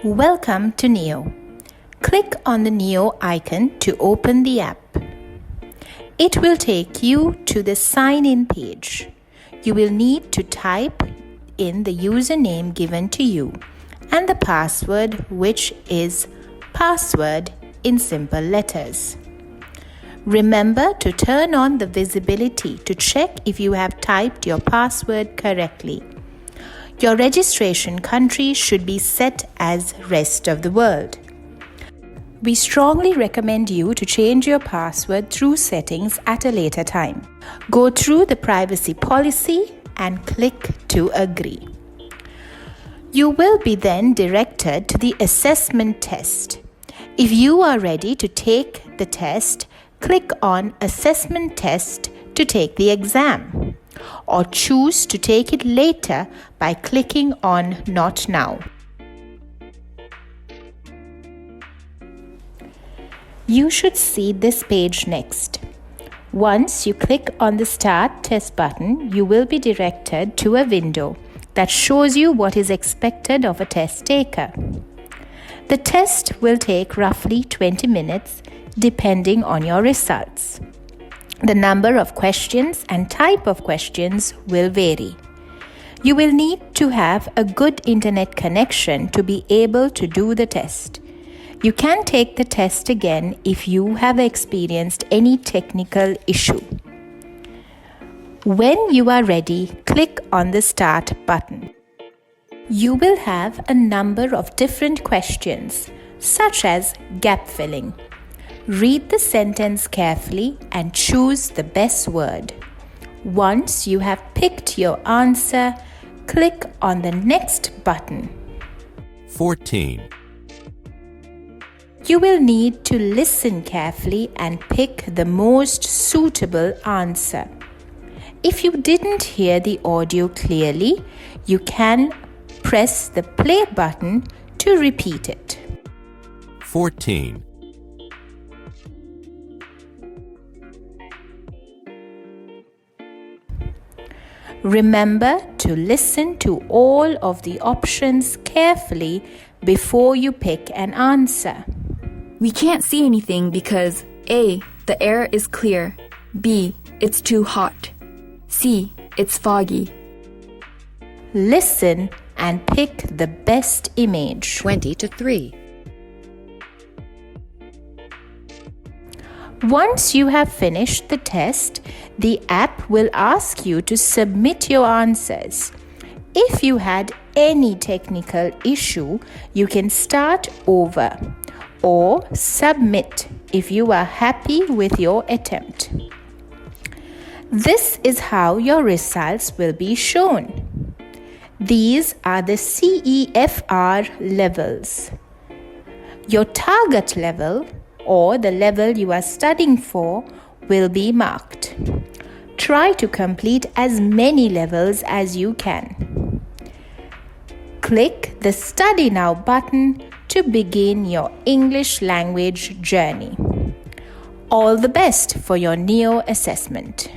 Welcome to Neo. Click on the Neo icon to open the app. It will take you to the sign-in page. You will need to type in the username given to you and the password, which is password in simple letters. Remember to turn on the visibility to check if you have typed your password correctly. Your registration country should be set as rest of the world. We strongly recommend you to change your password through settings at a later time. Go through the privacy policy and click to agree. You will be then directed to the assessment test. If you are ready to take the test, click on Assessment Test to take the exam, or choose to take it later by clicking on Not Now. You should see this page next. Once you click on the Start Test button, you will be directed to a window that shows you what is expected of a test taker. The test will take roughly 20 minutes depending on your results. The number of questions and type of questions will vary. You will need to have a good internet connection to be able to do the test. You can take the test again if you have experienced any technical issue. When you are ready, click on the Start button. You will have a number of different questions, such as gap filling. Read the sentence carefully and choose the best word. Once you have picked your answer, click on the Next button. 14. You will need to listen carefully and pick the most suitable answer. If you didn't hear the audio clearly, you can press the play button to repeat it. 14. Remember to listen to all of the options carefully before you pick an answer. We can't see anything because A. The air is clear. B. It's too hot. C. It's foggy. Listen and pick the best image. 20-3. Once you have finished the test, the app will ask you to submit your answers. If you had any technical issue, you can start over or submit if you are happy with your attempt. This is how your results will be shown. These are the CEFR levels. Your target level, or the level you are studying for, will be marked. Try to complete as many levels as you can. Click the Study Now button to begin your English language journey. All the best for your NEO assessment.